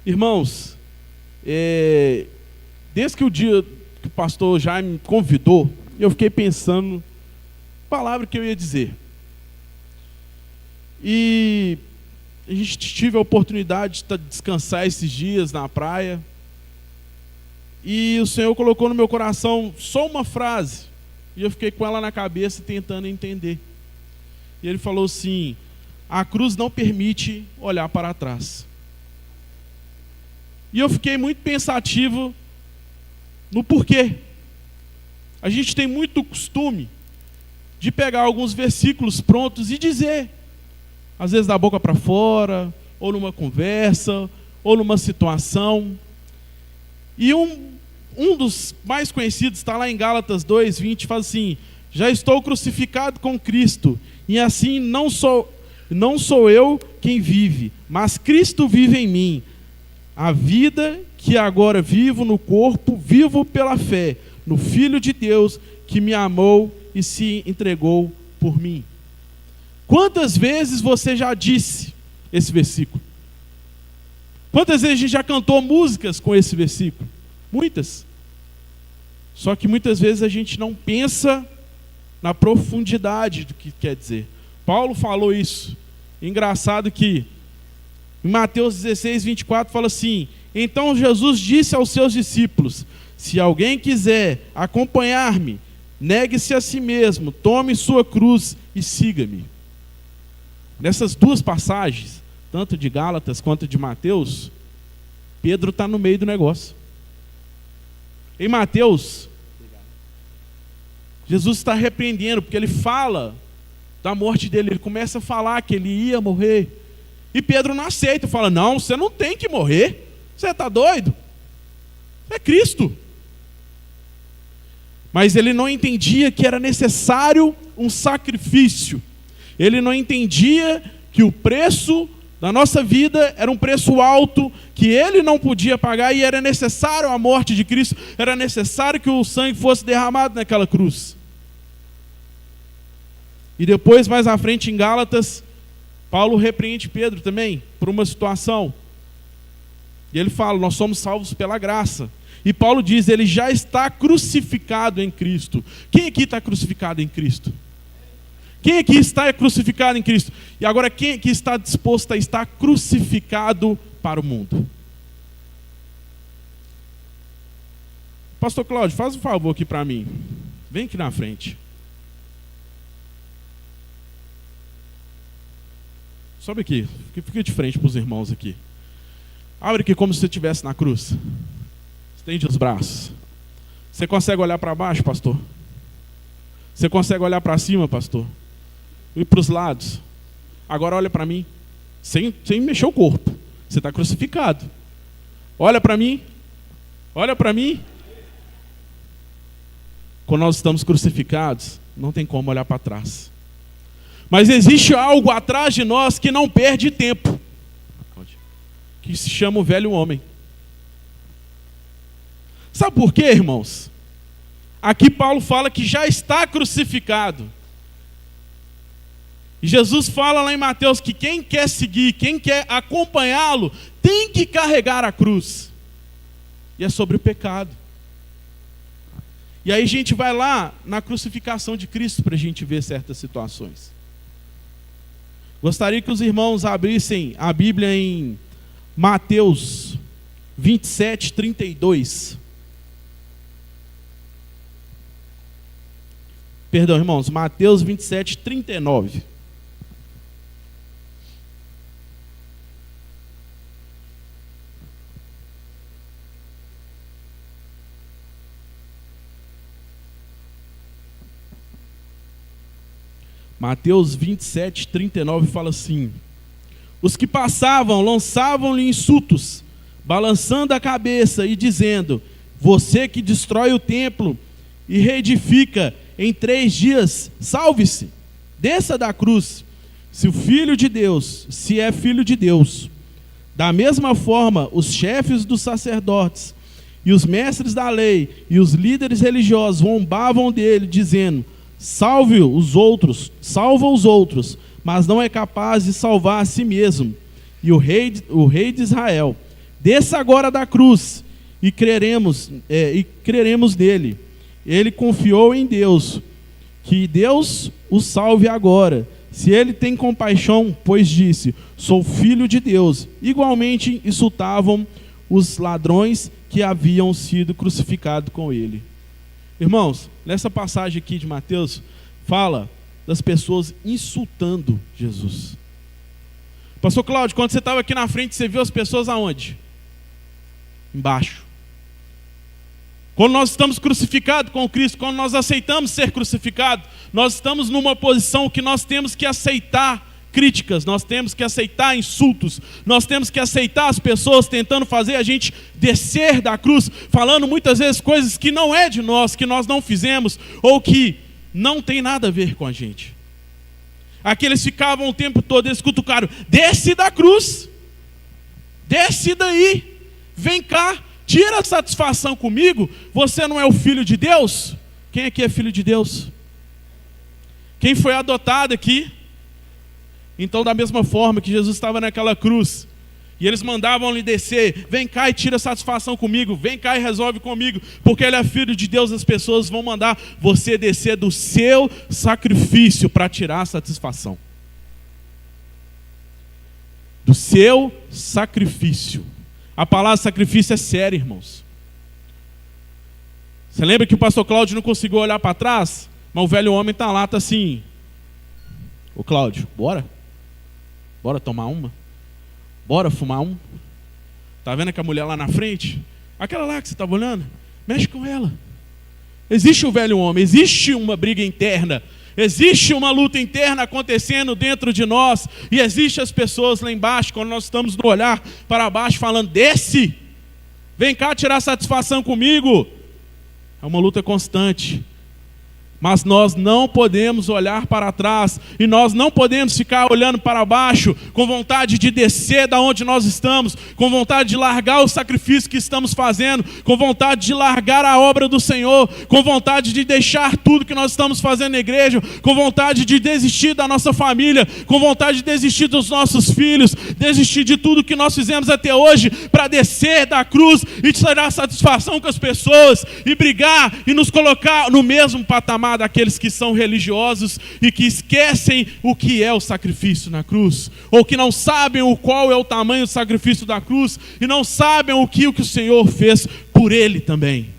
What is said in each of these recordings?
Irmãos, desde que o dia que o pastor Jaime me convidou, eu fiquei pensando na palavra que eu ia dizer. E a gente tive a oportunidade de descansar esses dias na praia. E o Senhor colocou no meu coração só uma frase. E eu fiquei com ela na cabeça tentando entender. E ele falou assim: a cruz não permite olhar para trás. E eu fiquei muito pensativo no porquê. A gente tem muito costume de pegar alguns versículos prontos e dizer, às vezes da boca para fora, ou numa conversa, ou numa situação. E um dos mais conhecidos está lá em Gálatas 2:20, fala assim: já estou crucificado com Cristo, e assim não sou eu quem vive, mas Cristo vive em mim. A vida que agora vivo no corpo, vivo pela fé no Filho de Deus que me amou e se entregou por mim. Quantas vezes você já disse esse versículo? Quantas vezes a gente já cantou músicas com esse versículo? Muitas. Só que muitas vezes a gente não pensa na profundidade do que quer dizer. Paulo falou isso. Engraçado que em Mateus 16:24 fala assim: então Jesus disse aos seus discípulos: se alguém quiser acompanhar-me, negue-se a si mesmo, tome sua cruz e siga-me. Nessas duas passagens, tanto de Gálatas quanto de Mateus, Pedro está no meio do negócio. Em Mateus, Jesus está repreendendo, porque ele fala da morte dele, ele começa a falar que ele ia morrer. E Pedro não aceita, fala: não, você não tem que morrer, você está doido? É Cristo. Mas ele não entendia que era necessário um sacrifício. Ele não entendia que o preço da nossa vida era um preço alto, que ele não podia pagar, e era necessário a morte de Cristo, era necessário que o sangue fosse derramado naquela cruz. E depois, mais à frente em Gálatas, Paulo repreende Pedro também por uma situação. E ele fala: nós somos salvos pela graça. E Paulo diz: ele já está crucificado em Cristo. Quem aqui está crucificado em Cristo? Quem aqui está crucificado em Cristo? E agora, quem aqui está disposto a estar crucificado para o mundo? Pastor Cláudio, faz um favor aqui para mim. Vem aqui na frente. Sobe aqui, fica de frente para os irmãos aqui. Abre aqui como se você estivesse na cruz. Estende os braços. Você consegue olhar para baixo, pastor? Você consegue olhar para cima, pastor? E para os lados? Agora olha para mim, sem mexer o corpo. Você está crucificado. Olha para mim. Olha para mim. Quando nós estamos crucificados, não tem como olhar para trás. Mas existe algo atrás de nós que não perde tempo, que se chama o velho homem. Sabe por quê, irmãos? Aqui Paulo fala que já está crucificado. E Jesus fala lá em Mateus que quem quer seguir, quem quer acompanhá-lo, tem que carregar a cruz. E é sobre o pecado. E aí a gente vai lá na crucificação de Cristo para a gente ver certas situações. Gostaria que os irmãos abrissem a Bíblia em Mateus 27:32. Perdão, irmãos, Mateus 27:39. Mateus 27:39 fala assim: os que passavam lançavam-lhe insultos, balançando a cabeça e dizendo: você que destrói o templo e reedifica em 3 dias, salve-se, desça da cruz, se é filho de Deus. Da mesma forma, os chefes dos sacerdotes e os mestres da lei e os líderes religiosos zombavam dele, dizendo: salva os outros, mas não é capaz de salvar a si mesmo. E o rei de Israel desça agora da cruz e creremos nele. Ele confiou em Deus, que Deus o salve agora, se ele tem compaixão, pois disse, sou filho de Deus. Igualmente insultavam os ladrões que haviam sido crucificados com ele. Irmãos, nessa passagem aqui de Mateus, fala das pessoas insultando Jesus. Pastor Cláudio, quando você estava aqui na frente, você viu as pessoas aonde? Embaixo. Quando nós estamos crucificados com Cristo, quando nós aceitamos ser crucificados, nós estamos numa posição que nós temos que aceitar críticas, nós temos que aceitar insultos, nós temos que aceitar as pessoas tentando fazer a gente descer da cruz, falando muitas vezes coisas que não é de nós, que nós não fizemos, ou que não tem nada a ver com a gente. Aqui eles ficavam o tempo todo, eles cutucaram, desce da cruz, desce daí, vem cá, tira a satisfação comigo, você não é o filho de Deus? Quem aqui é filho de Deus? Quem foi adotado aqui? Então, da mesma forma que Jesus estava naquela cruz, e eles mandavam lhe descer, vem cá e tira satisfação comigo, vem cá e resolve comigo, porque ele é filho de Deus, as pessoas vão mandar você descer do seu sacrifício para tirar a satisfação. Do seu sacrifício. A palavra sacrifício é séria, irmãos. Você lembra que o pastor Cláudio não conseguiu olhar para trás? Mas o velho homem está lá, está assim. Ô Cláudio, bora? Bora tomar uma? Bora fumar um? Tá vendo aquela mulher lá na frente? Aquela lá que você estava olhando? Mexe com ela. Existe o velho homem, existe uma briga interna, existe uma luta interna acontecendo dentro de nós, e existe as pessoas lá embaixo, quando nós estamos no olhar para baixo, falando, desce, vem cá tirar satisfação comigo. É uma luta constante. Mas nós não podemos olhar para trás, e nós não podemos ficar olhando para baixo, com vontade de descer da onde nós estamos, com vontade de largar o sacrifício que estamos fazendo, com vontade de largar a obra do Senhor, com vontade de deixar tudo que nós estamos fazendo na igreja, com vontade de desistir da nossa família, com vontade de desistir dos nossos filhos, desistir de tudo que nós fizemos até hoje, para descer da cruz e tirar satisfação com as pessoas, e brigar e nos colocar no mesmo patamar daqueles que são religiosos e que esquecem o que é o sacrifício na cruz, ou que não sabem o qual é o tamanho do sacrifício da cruz, e não sabem o que o Senhor fez por ele também,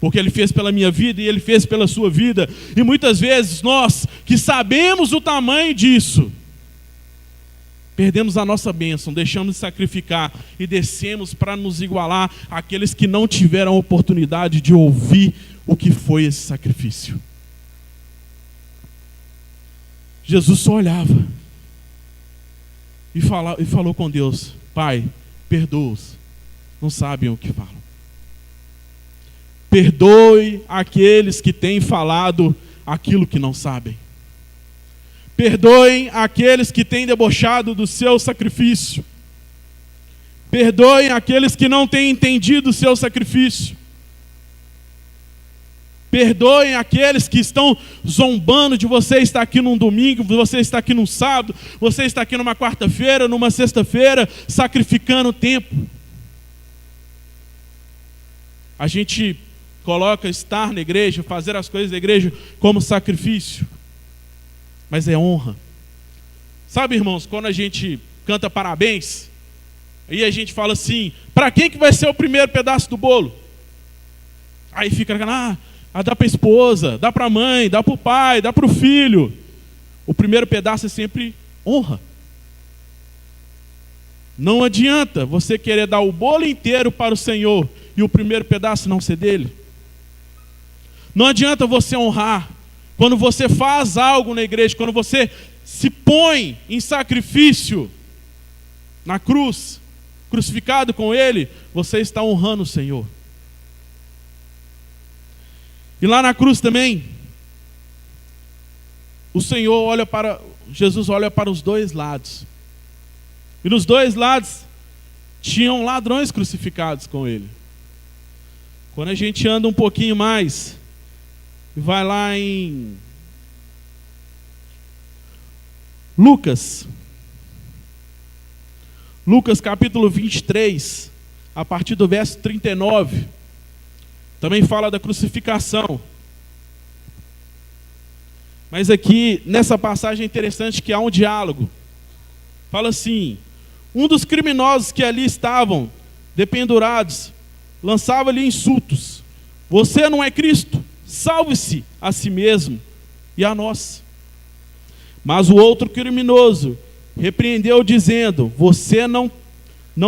porque ele fez pela minha vida e ele fez pela sua vida. E muitas vezes nós que sabemos o tamanho disso, perdemos a nossa bênção, deixamos de sacrificar e descemos para nos igualar àqueles que não tiveram a oportunidade de ouvir o que foi esse sacrifício. Jesus só olhava e falou com Deus, Pai, perdoa-os, não sabem o que falam. Perdoe aqueles que têm falado aquilo que não sabem. Perdoem aqueles que têm debochado do seu sacrifício. Perdoem aqueles que não têm entendido o seu sacrifício. Perdoem aqueles que estão zombando de você estar aqui num domingo, você está aqui num sábado, você está aqui numa quarta-feira, numa sexta-feira, sacrificando tempo. A gente coloca estar na igreja, fazer as coisas da igreja como sacrifício, mas é honra. Sabe, irmãos, quando a gente canta parabéns, aí a gente fala assim, para quem que vai ser o primeiro pedaço do bolo? Aí fica, dá para a esposa, dá para a mãe, dá para o pai, dá para o filho. O primeiro pedaço é sempre honra. Não adianta você querer dar o bolo inteiro para o Senhor e o primeiro pedaço não ser dele. Não adianta você honrar. Quando você faz algo na igreja, quando você se põe em sacrifício na cruz, crucificado com ele, você está honrando o Senhor. E lá na cruz também, Jesus olha para os dois lados. E nos dois lados tinham ladrões crucificados com ele. Quando a gente anda um pouquinho mais, vai lá em Lucas capítulo 23, a partir do verso 39, também fala da crucificação. Mas aqui, nessa passagem é interessante que há um diálogo. Fala assim: um dos criminosos que ali estavam dependurados lançava-lhe insultos: você não é Cristo? Salve-se a si mesmo e a nós. Mas o outro criminoso repreendeu, dizendo: você não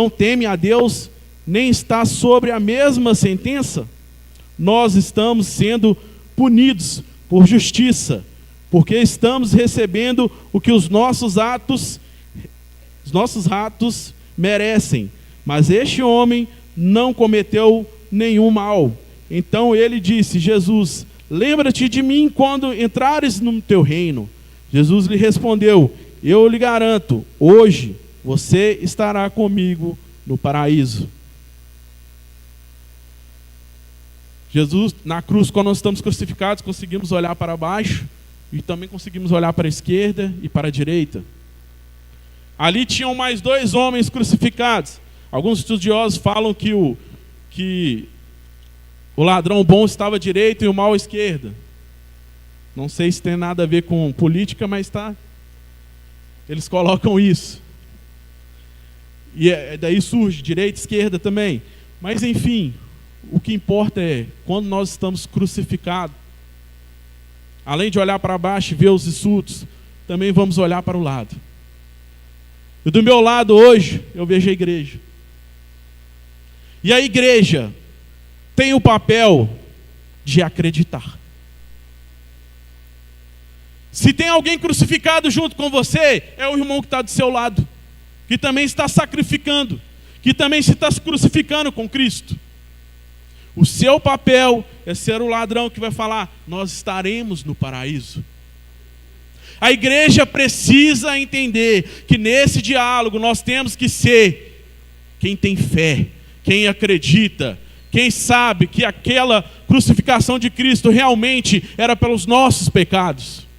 teme a Deus, nem está sobre a mesma sentença? Nós estamos sendo punidos por justiça, porque estamos recebendo o que os nossos atos merecem. Mas este homem não cometeu nenhum mal. Então ele disse: Jesus, lembra-te de mim quando entrares no teu reino. Jesus lhe respondeu: eu lhe garanto, hoje você estará comigo no paraíso. Jesus, na cruz, quando nós estamos crucificados, conseguimos olhar para baixo e também conseguimos olhar para a esquerda e para a direita. Ali tinham mais 2 homens crucificados. Alguns estudiosos falam que o ladrão bom estava à direita e o mau à esquerda. Não sei se tem nada a ver com política, mas tá. Eles colocam isso. E daí surge direita e esquerda também. Mas enfim, o que importa é, quando nós estamos crucificados, além de olhar para baixo e ver os insultos, também vamos olhar para o lado. E do meu lado hoje, eu vejo a igreja. E a igreja tem o papel de acreditar. Se tem alguém crucificado junto com você, é o irmão que está do seu lado, que também está sacrificando, que também se está crucificando com Cristo. O seu papel é ser o ladrão que vai falar: nós estaremos no paraíso. A igreja precisa entender que nesse diálogo nós temos que ser quem tem fé, quem acredita, quem sabe que aquela crucificação de Cristo realmente era pelos nossos pecados.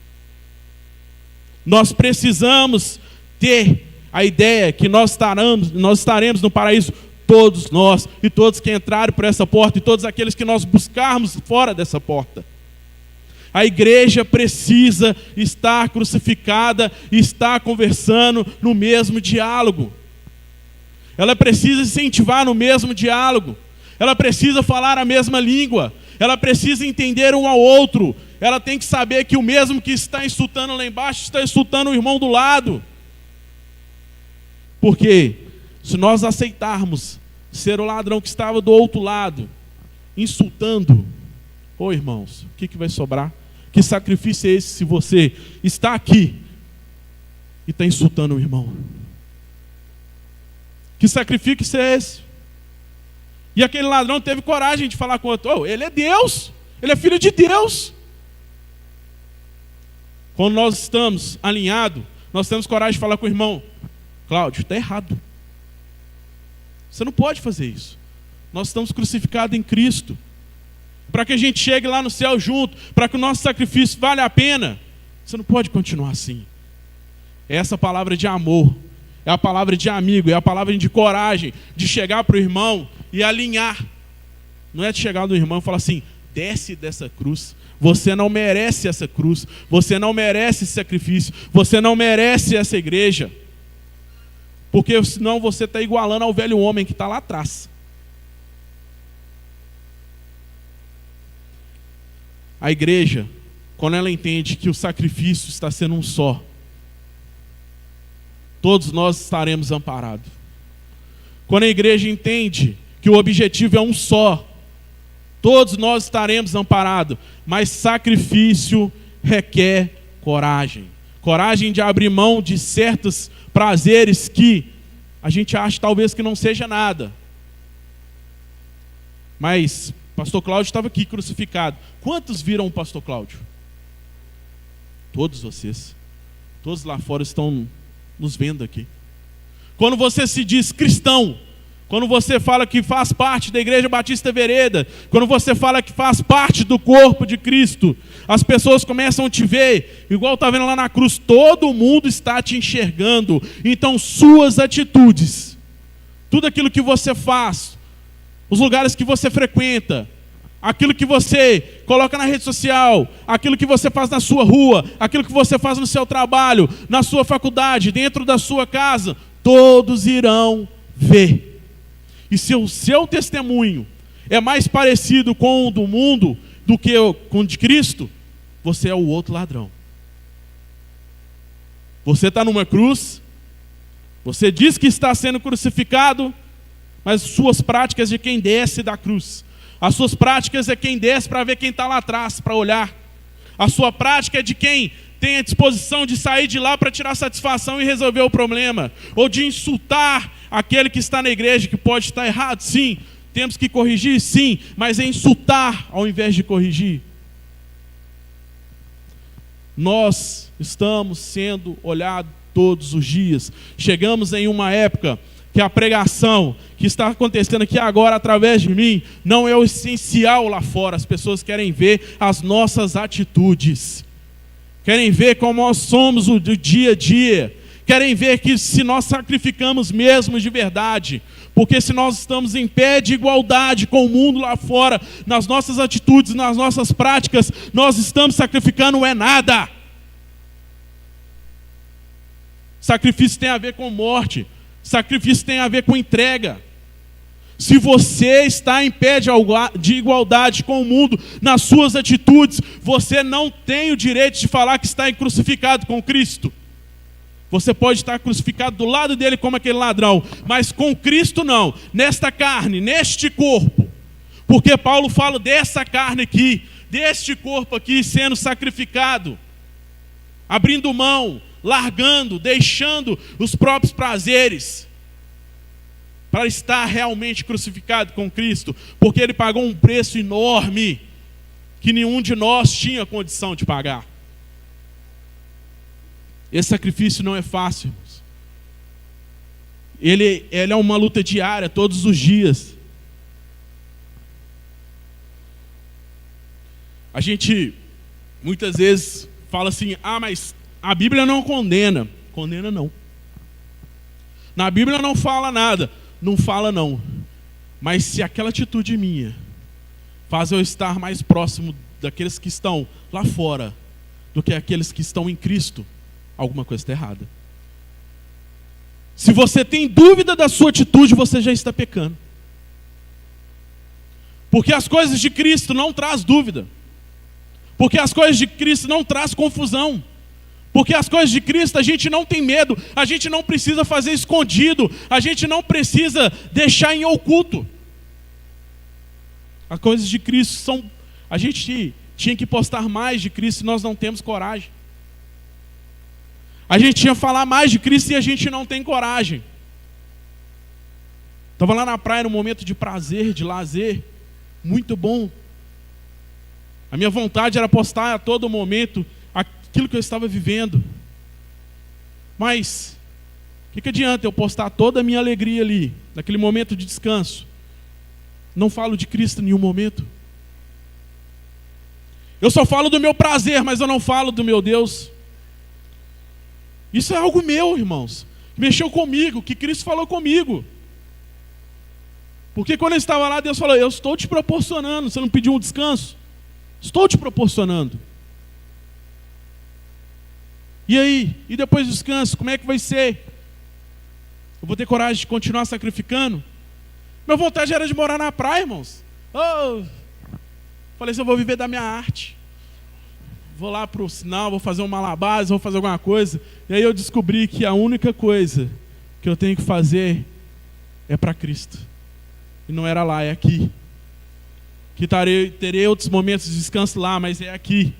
Nós precisamos ter a ideia que nós estaremos no paraíso, todos nós, e todos que entrarem por essa porta, e todos aqueles que nós buscarmos fora dessa porta. A igreja precisa estar crucificada e estar conversando no mesmo diálogo. Ela precisa incentivar no mesmo diálogo. Ela precisa falar a mesma língua. Ela precisa entender um ao outro. Ela tem que saber que o mesmo que está insultando lá embaixo está insultando o irmão do lado. Porque se nós aceitarmos ser o ladrão que estava do outro lado, insultando, irmãos, o que vai sobrar? Que sacrifício é esse se você está aqui e está insultando o irmão? Que sacrifício é esse? E aquele ladrão teve coragem de falar com o outro: ele é Deus, ele é filho de Deus. Quando nós estamos alinhados, nós temos coragem de falar com o irmão: Cláudio, está errado. Você não pode fazer isso. Nós estamos crucificados em Cristo. Para que a gente chegue lá no céu junto, para que o nosso sacrifício valha a pena, você não pode continuar assim. É essa palavra de amor, é a palavra de amigo, é a palavra de coragem, de chegar para o irmão e alinhar. Não é de chegar no irmão e falar assim: desce dessa cruz, você não merece essa cruz, você não merece esse sacrifício, você não merece essa igreja. Porque senão você está igualando ao velho homem que está lá atrás. A igreja, quando ela entende que o sacrifício está sendo um só, todos nós estaremos amparados. Quando a igreja entende que o objetivo é um só, todos nós estaremos amparados. Mas sacrifício requer coragem. Coragem de abrir mão de certos prazeres que a gente acha talvez que não seja nada. Mas pastor Cláudio estava aqui crucificado. Quantos viram o pastor Cláudio? Todos vocês. Todos lá fora estão nos vendo aqui. Quando você se diz cristão, quando você fala que faz parte da Igreja Batista Vereda, quando você fala que faz parte do corpo de Cristo, as pessoas começam a te ver, igual está vendo lá na cruz, todo mundo está te enxergando. Então suas atitudes, tudo aquilo que você faz, os lugares que você frequenta, aquilo que você coloca na rede social, aquilo que você faz na sua rua, aquilo que você faz no seu trabalho, na sua faculdade, dentro da sua casa, todos irão ver. E se o seu testemunho é mais parecido com o do mundo do que com o de Cristo, você é o outro ladrão. Você está numa cruz, você diz que está sendo crucificado, mas suas práticas é de quem desce da cruz. As suas práticas é quem desce para ver quem está lá atrás, para olhar. A sua prática é de quem tem a disposição de sair de lá para tirar satisfação e resolver o problema. Ou de insultar aquele que está na igreja, que pode estar errado, sim. Temos que corrigir, sim. Mas é insultar ao invés de corrigir. Nós estamos sendo olhados todos os dias. Chegamos em uma época que a pregação que está acontecendo aqui agora através de mim não é o essencial lá fora. As pessoas querem ver as nossas atitudes, querem ver como nós somos o dia a dia, querem ver que se nós sacrificamos mesmo de verdade, porque se nós estamos em pé de igualdade com o mundo lá fora, nas nossas atitudes, nas nossas práticas, nós estamos sacrificando é nada. Sacrifício tem a ver com morte. Sacrifício tem a ver com entrega. Se você está em pé de igualdade com o mundo nas suas atitudes, você não tem o direito de falar que está crucificado com Cristo. Você pode estar crucificado do lado dele como aquele ladrão, mas com Cristo não, nesta carne, neste corpo. Porque Paulo fala dessa carne aqui, deste corpo aqui sendo sacrificado, abrindo mão, largando, deixando os próprios prazeres para estar realmente crucificado com Cristo, porque Ele pagou um preço enorme que nenhum de nós tinha condição de pagar. Esse sacrifício não é fácil, irmãos. Ele é uma luta diária, todos os dias. A gente muitas vezes fala assim, mas a Bíblia não condena. Condena não. Na Bíblia não fala nada. Não fala não. Mas se aquela atitude minha faz eu estar mais próximo daqueles que estão lá fora do que aqueles que estão em Cristo, alguma coisa está errada. Se você tem dúvida da sua atitude, você já está pecando. Porque as coisas de Cristo não traz dúvida. Porque as coisas de Cristo não traz confusão. Porque as coisas de Cristo a gente não tem medo, a gente não precisa fazer escondido, a gente não precisa deixar em oculto. As coisas de Cristo são... A gente tinha que postar mais de Cristo e nós não temos coragem. A gente tinha que falar mais de Cristo e a gente não tem coragem. Estava lá na praia num momento de prazer, de lazer, muito bom. A minha vontade era postar a todo momento aquilo que eu estava vivendo. Mas, o que adianta eu postar toda a minha alegria ali, naquele momento de descanso? Não falo de Cristo em nenhum momento. Eu só falo do meu prazer, mas eu não falo do meu Deus. Isso é algo meu, irmãos. Mexeu comigo, que Cristo falou comigo. Porque quando eu estava lá, Deus falou, eu estou te proporcionando. Você não pediu um descanso? Estou te proporcionando. E aí? E depois do descanso, como é que vai ser? Eu vou ter coragem de continuar sacrificando? Minha vontade era de morar na praia, irmãos. Falei assim, eu vou viver da minha arte. Vou lá para o sinal, vou fazer um malabares, vou fazer alguma coisa. E aí eu descobri que a única coisa que eu tenho que fazer é para Cristo. E não era lá, é aqui. Que terei outros momentos de descanso lá, mas é aqui.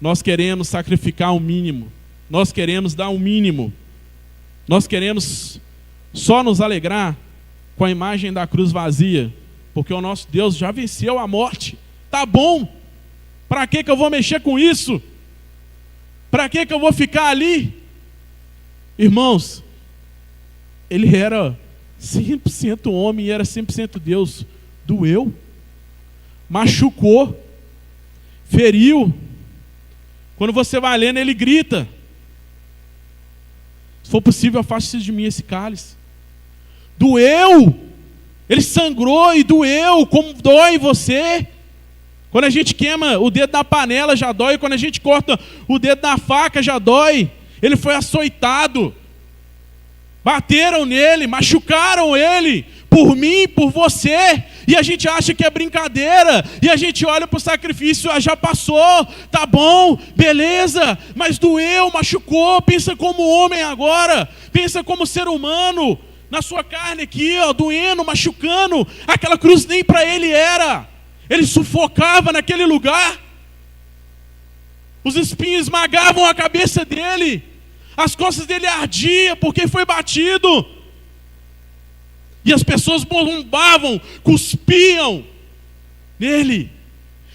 Nós queremos sacrificar o mínimo. Nós queremos dar o mínimo. Nós queremos só nos alegrar com a imagem da cruz vazia. Porque o nosso Deus já venceu a morte. Tá bom. Para que eu vou mexer com isso? Para que eu vou ficar ali? Irmãos, Ele era 100% homem e era 100% Deus. Doeu, machucou, feriu. Quando você vai lendo, Ele grita. Se for possível, afaste-se de mim esse cálice. Doeu, Ele sangrou e doeu, como dói você. Quando a gente queima o dedo da panela já dói, quando a gente corta o dedo da faca já dói. Ele foi açoitado. Bateram nele, machucaram ele, por mim, por você. E a gente acha que é brincadeira. E a gente olha para o sacrifício, já passou, tá bom, beleza. Mas doeu, machucou, pensa como homem agora. Pensa como ser humano, na sua carne aqui, ó, doendo, machucando. Aquela cruz nem para ele era. Ele sufocava naquele lugar. Os espinhos esmagavam a cabeça dele. As costas dele ardiam porque foi batido. E as pessoas bombavam, cuspiam nele.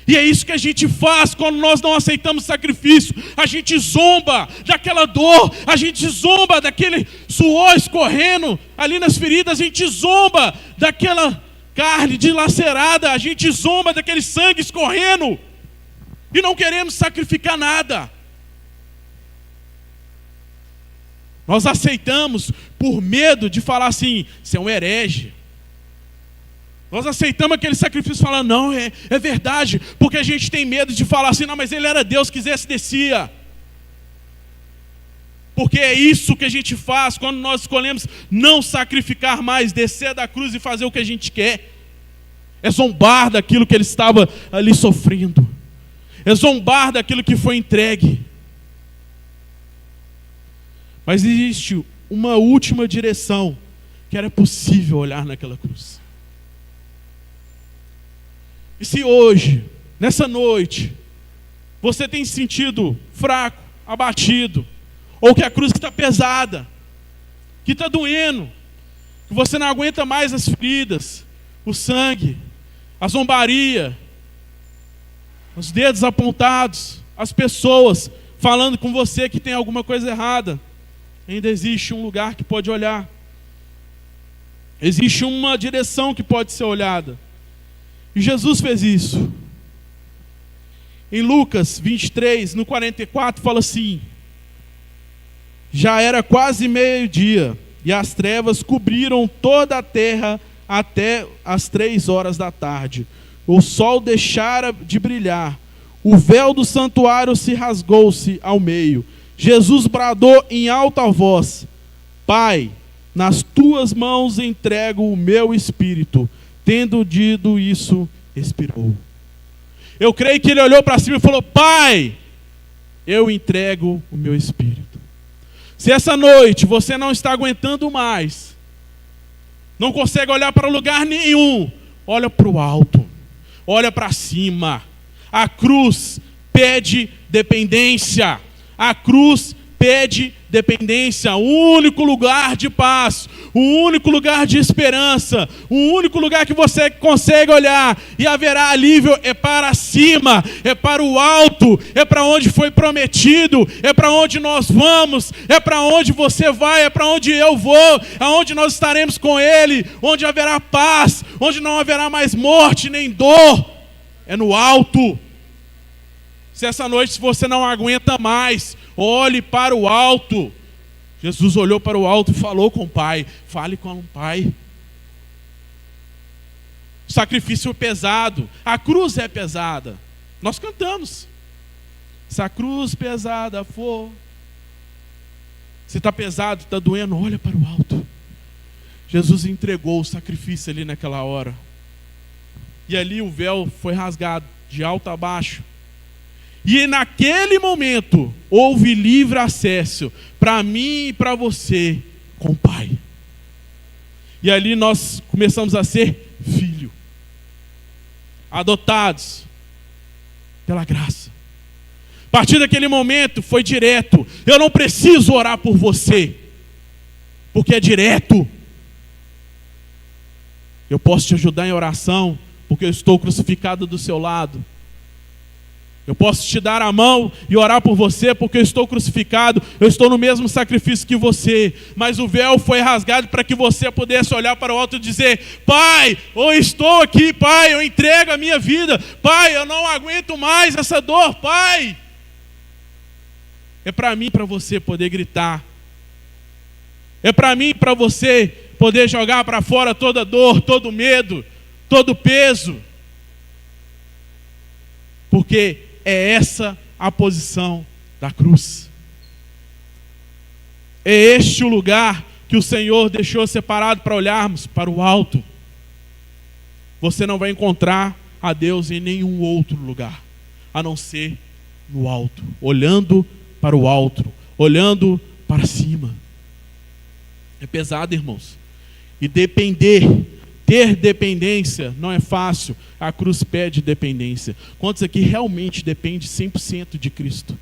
E é isso que a gente faz quando nós não aceitamos sacrifício. A gente zomba daquela dor, a gente zomba daquele suor escorrendo ali nas feridas, a gente zomba daquela carne dilacerada, a gente zomba daquele sangue escorrendo. E não queremos sacrificar nada. Nós aceitamos por medo de falar assim, você é um herege. Nós aceitamos aquele sacrifício falando, não, é verdade, porque a gente tem medo de falar assim, não, mas ele era Deus, quisesse descia. Porque é isso que a gente faz quando nós escolhemos não sacrificar mais, descer da cruz e fazer o que a gente quer. É zombar daquilo que ele estava ali sofrendo. É zombar daquilo que foi entregue. Mas existe uma última direção que era possível olhar naquela cruz. E se hoje, nessa noite, você tem se sentido fraco, abatido, ou que a cruz está pesada, que está doendo, que você não aguenta mais as feridas, o sangue, a zombaria, os dedos apontados, as pessoas falando com você que tem alguma coisa errada, ainda existe um lugar que pode olhar. Existe uma direção que pode ser olhada. E Jesus fez isso. Em Lucas 23, no 44, fala assim: já era quase meio-dia, e as trevas cobriram toda a terra até as 3 horas da tarde. O sol deixara de brilhar. O véu do santuário se rasgou-se ao meio. Jesus bradou em alta voz: Pai, nas tuas mãos entrego o meu espírito. Tendo dito isso, expirou. Eu creio que ele olhou para cima e falou: Pai, eu entrego o meu espírito. Se essa noite você não está aguentando mais, não consegue olhar para lugar nenhum, olha para o alto, olha para cima. A cruz pede dependência. A cruz pede dependência. O único lugar de paz, o único lugar de esperança, o único lugar que você consegue olhar e haverá alívio é para cima, é para o alto, é para onde foi prometido, é para onde nós vamos, é para onde você vai, é para onde eu vou, aonde nós estaremos com Ele, onde haverá paz, onde não haverá mais morte nem dor, é no alto. Se essa noite você não aguenta mais, olhe para o alto. Jesus olhou para o alto e falou com o Pai. Fale com o Pai. O sacrifício é pesado. A cruz é pesada. Nós cantamos. Se a cruz pesada for. Se está pesado, está doendo, olha para o alto. Jesus entregou o sacrifício ali naquela hora. E ali o véu foi rasgado de alto a baixo. E naquele momento, houve livre acesso para mim e para você com o Pai. E ali nós começamos a ser filho, adotados pela graça. A partir daquele momento foi direto. Eu não preciso orar por você, porque é direto. Eu posso te ajudar em oração, porque eu estou crucificado do seu lado. Eu posso te dar a mão e orar por você porque eu estou crucificado, eu estou no mesmo sacrifício que você. Mas o véu foi rasgado para que você pudesse olhar para o alto e dizer: Pai, eu estou aqui, Pai, eu entrego a minha vida. Pai, eu não aguento mais essa dor, Pai. É para mim e para você poder gritar. É para mim e para você poder jogar para fora toda dor, todo medo, todo peso. Porque é essa a posição da cruz. É este o lugar que o Senhor deixou separado para olharmos para o alto. Você não vai encontrar a Deus em nenhum outro lugar, a não ser no alto, olhando para o alto, olhando para cima. É pesado, irmãos. E ter dependência não é fácil. A cruz pede dependência. Quantos aqui realmente depende 100% de Cristo?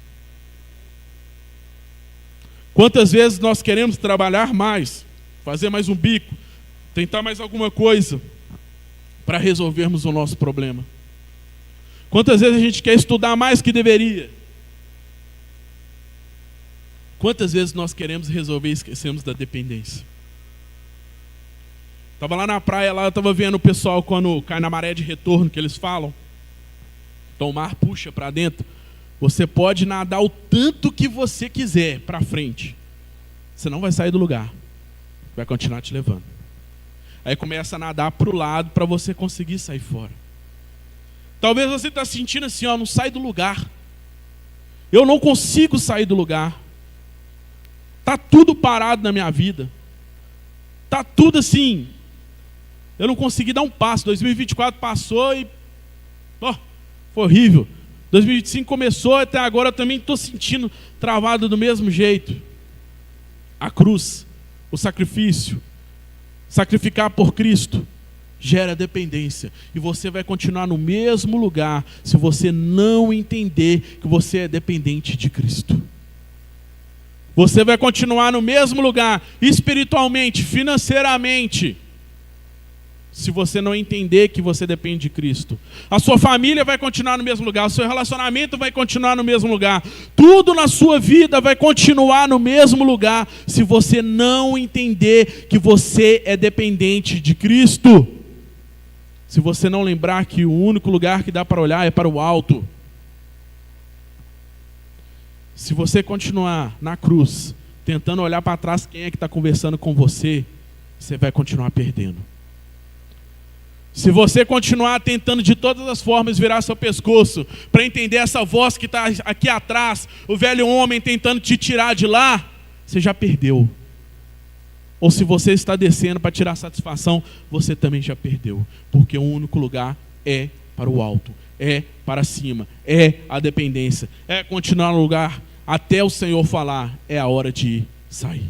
Quantas vezes nós queremos trabalhar mais, fazer mais um bico, tentar mais alguma coisa para resolvermos o nosso problema? Quantas vezes a gente quer estudar mais que deveria? Quantas vezes nós queremos resolver e esquecemos da dependência? Estava lá na praia, lá eu estava vendo o pessoal quando cai na maré de retorno, que eles falam. Então o mar puxa para dentro. Você pode nadar o tanto que você quiser para frente. Você não vai sair do lugar. Vai continuar te levando. Aí começa a nadar para o lado para você conseguir sair fora. Talvez você está sentindo assim, ó, não sai do lugar. Eu não consigo sair do lugar. Está tudo parado na minha vida. Está tudo assim. Eu não consegui dar um passo. 2024 passou e foi horrível. 2025 começou, até agora eu também estou sentindo travado do mesmo jeito. A cruz, o sacrifício, sacrificar por Cristo, gera dependência. E você vai continuar no mesmo lugar se você não entender que você é dependente de Cristo. Você vai continuar no mesmo lugar, espiritualmente, financeiramente, se você não entender que você depende de Cristo. A sua família vai continuar no mesmo lugar, o seu relacionamento vai continuar no mesmo lugar, tudo na sua vida vai continuar no mesmo lugar, se você não entender que você é dependente de Cristo. Se você não lembrar que o único lugar que dá para olhar é para o alto. Se você continuar na cruz, tentando olhar para trás quem é que está conversando com você, você vai continuar perdendo. Se você continuar tentando de todas as formas virar seu pescoço para entender essa voz que está aqui atrás, o velho homem tentando te tirar de lá, você já perdeu. Ou se você está descendo para tirar satisfação, você também já perdeu. Porque o único lugar é para o alto, é para cima, é a dependência, é continuar no lugar até o Senhor falar, é a hora de sair.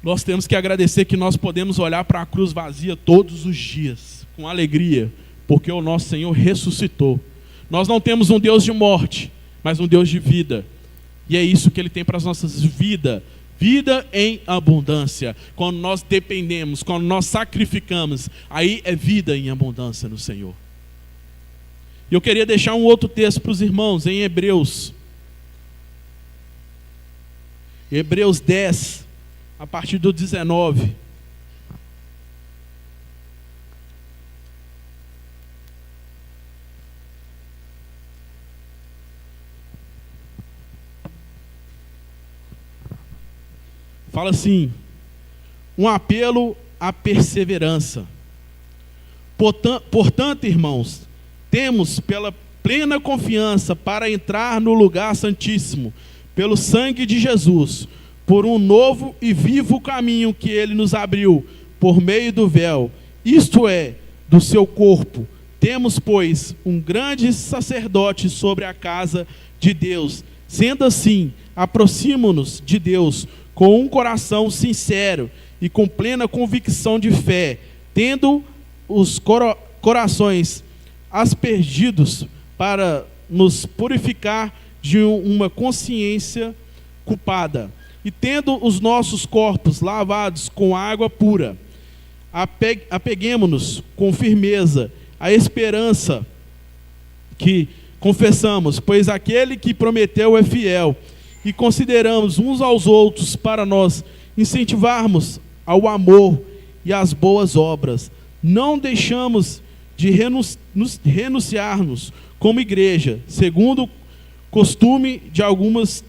Nós temos que agradecer que nós podemos olhar para a cruz vazia todos os dias, com alegria, porque o nosso Senhor ressuscitou. Nós não temos um Deus de morte, mas um Deus de vida. E é isso que Ele tem para as nossas vidas. Vida em abundância. Quando nós dependemos, quando nós sacrificamos, aí é vida em abundância no Senhor. E eu queria deixar um outro texto para os irmãos, em Hebreus. Hebreus 10, a partir do 19. Fala assim: um apelo à perseverança. Portanto, irmãos, temos pela plena confiança para entrar no lugar santíssimo, pelo sangue de Jesus, por um novo e vivo caminho que Ele nos abriu, por meio do véu, isto é, do seu corpo. Temos, pois, um grande sacerdote sobre a casa de Deus. Sendo assim, aproximo-nos de Deus com um coração sincero e com plena convicção de fé, tendo os corações aspergidos para nos purificar de uma consciência culpada, e tendo os nossos corpos lavados com água pura, apeguemo-nos com firmeza à esperança que confessamos, pois aquele que prometeu é fiel, e consideramos uns aos outros para nós incentivarmos ao amor e às boas obras. Não deixamos de renunciar-nos como igreja, segundo o costume de alguns,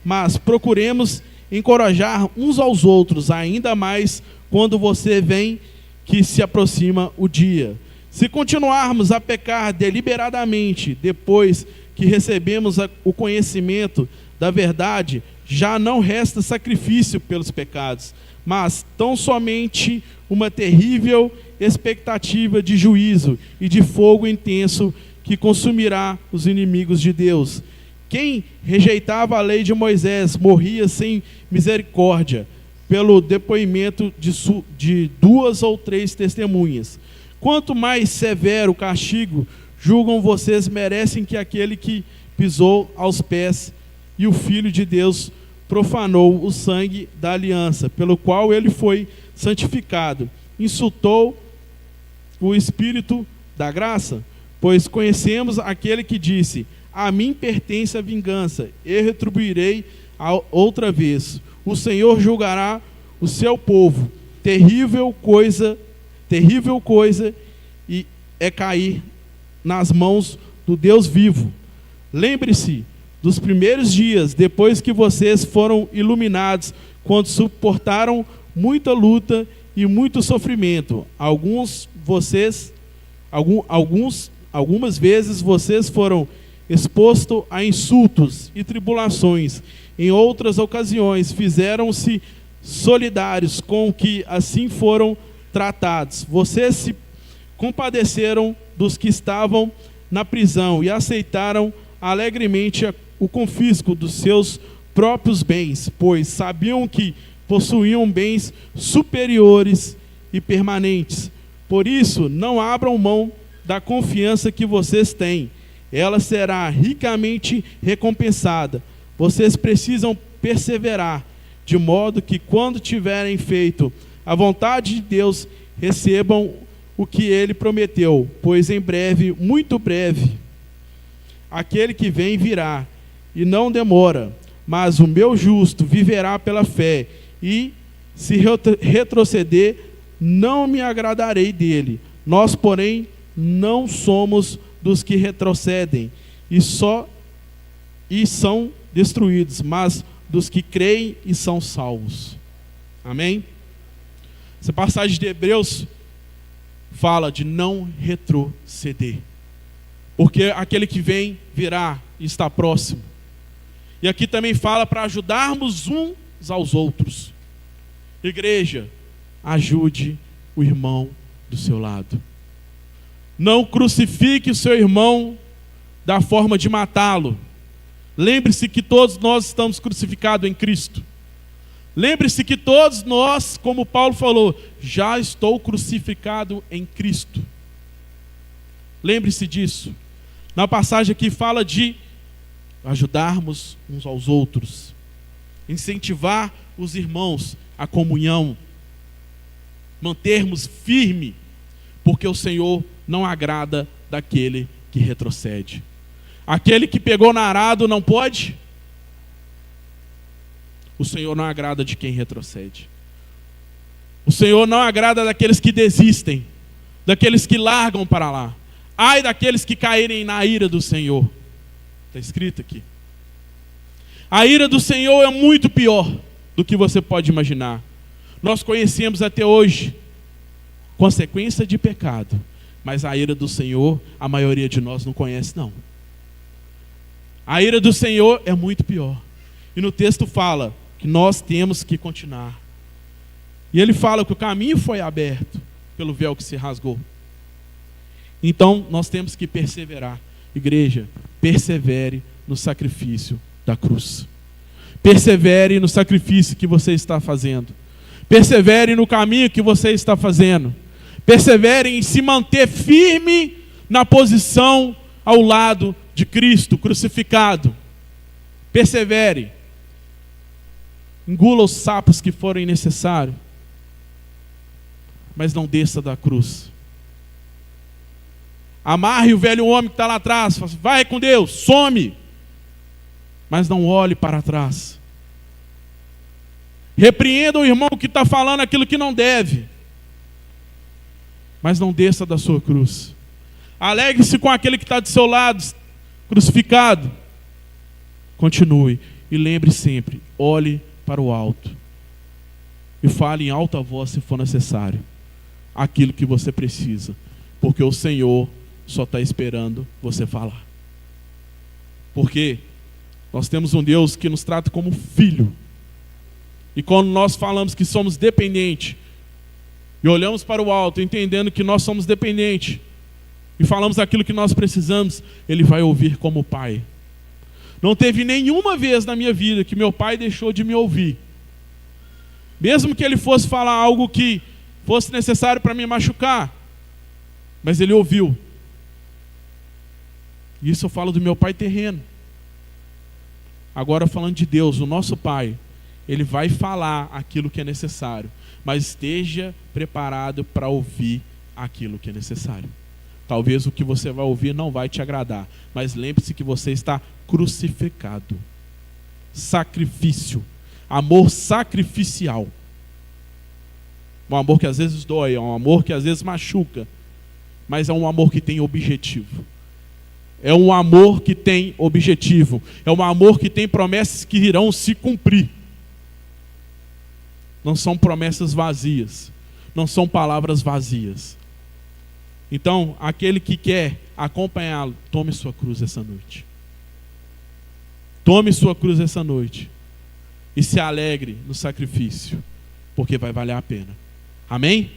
mas procuremos encorajar uns aos outros, ainda mais quando você vem que se aproxima o dia. Se continuarmos a pecar deliberadamente, depois que recebemos o conhecimento da verdade, já não resta sacrifício pelos pecados, mas tão somente uma terrível expectativa de juízo e de fogo intenso que consumirá os inimigos de Deus. Quem rejeitava a lei de Moisés morria sem misericórdia, pelo depoimento de 2 ou 3 testemunhas. Quanto mais severo o castigo, julgam vocês, merecem que aquele que pisou aos pés e o Filho de Deus profanou o sangue da aliança, pelo qual ele foi santificado, insultou o Espírito da graça, pois conhecemos aquele que disse: a mim pertence a vingança, eu retribuirei outra vez. O Senhor julgará o seu povo. Terrível coisa e é cair nas mãos do Deus vivo. Lembre-se dos primeiros dias, depois que vocês foram iluminados, quando suportaram muita luta e muito sofrimento. Algumas vezes vocês foram expostos a insultos e tribulações. Em outras ocasiões, fizeram-se solidários com que assim foram tratados. Vocês se compadeceram dos que estavam na prisão e aceitaram alegremente o confisco dos seus próprios bens, pois sabiam que possuíam bens superiores e permanentes. Por isso, não abram mão da confiança que vocês têm. Ela será ricamente recompensada. Vocês precisam perseverar, de modo que, quando tiverem feito a vontade de Deus, recebam o que ele prometeu, pois em breve, muito breve, aquele que vem virá, e não demora. Mas o meu justo viverá pela fé, e se retroceder, não me agradarei dele. Nós, porém, não somos dos que retrocedem e são destruídos, mas dos que creem e são salvos. Amém? Essa passagem de Hebreus fala de não retroceder, porque aquele que vem virá e está próximo. E aqui também fala para ajudarmos uns aos outros. Igreja, ajude o irmão do seu lado. Não crucifique o seu irmão da forma de matá-lo. Lembre-se que todos nós estamos crucificados em Cristo. Lembre-se que todos nós, como Paulo falou, já estou crucificado em Cristo. Lembre-se disso. Na passagem aqui fala de ajudarmos uns aos outros, incentivar os irmãos à comunhão, mantermos firme, porque o Senhor não agrada daquele que retrocede. Aquele que pegou na arado não pode. O Senhor não agrada de quem retrocede. O Senhor não agrada daqueles que desistem, daqueles que largam para lá. Ai daqueles que caírem na ira do Senhor. Está escrito aqui. A ira do Senhor é muito pior do que você pode imaginar. Nós conhecemos até hoje consequência de pecado, mas a ira do Senhor, a maioria de nós não conhece, não. A ira do Senhor é muito pior. E no texto fala que nós temos que continuar. E ele fala que o caminho foi aberto pelo véu que se rasgou. Então nós temos que perseverar. Igreja, persevere no sacrifício da cruz. Persevere no sacrifício que você está fazendo. Persevere no caminho que você está fazendo. Persevere em se manter firme na posição ao lado de Cristo crucificado. Persevere. Engula os sapos que forem necessários, mas não desça da cruz. Amarre o velho homem que está lá atrás, vai com Deus, some, mas não olhe para trás. Repreenda o irmão que está falando aquilo que não deve, mas não desça da sua cruz. Alegre-se com aquele que está do seu lado, crucificado. Continue. E lembre sempre, olhe para o alto. E fale em alta voz, se for necessário, aquilo que você precisa. Porque o Senhor só está esperando você falar. Porque nós temos um Deus que nos trata como filho. E quando nós falamos que somos dependentes, e olhamos para o alto, entendendo que nós somos dependentes, e falamos aquilo que nós precisamos, Ele vai ouvir como Pai. Não teve nenhuma vez na minha vida que meu pai deixou de me ouvir. Mesmo que ele fosse falar algo que fosse necessário para me machucar, mas Ele ouviu. Isso eu falo do meu pai terreno. Agora falando de Deus, o nosso Pai, Ele vai falar aquilo que é necessário, mas esteja preparado para ouvir aquilo que é necessário. Talvez o que você vai ouvir não vai te agradar, mas lembre-se que você está crucificado. Sacrifício, amor sacrificial. Um amor que às vezes dói, é um amor que às vezes machuca, mas é um amor que tem objetivo. É um amor que tem objetivo. É um amor que tem promessas que irão se cumprir. Não são promessas vazias. Não são palavras vazias. Então, aquele que quer acompanhá-lo, tome sua cruz essa noite. Tome sua cruz essa noite. E se alegre no sacrifício, porque vai valer a pena. Amém?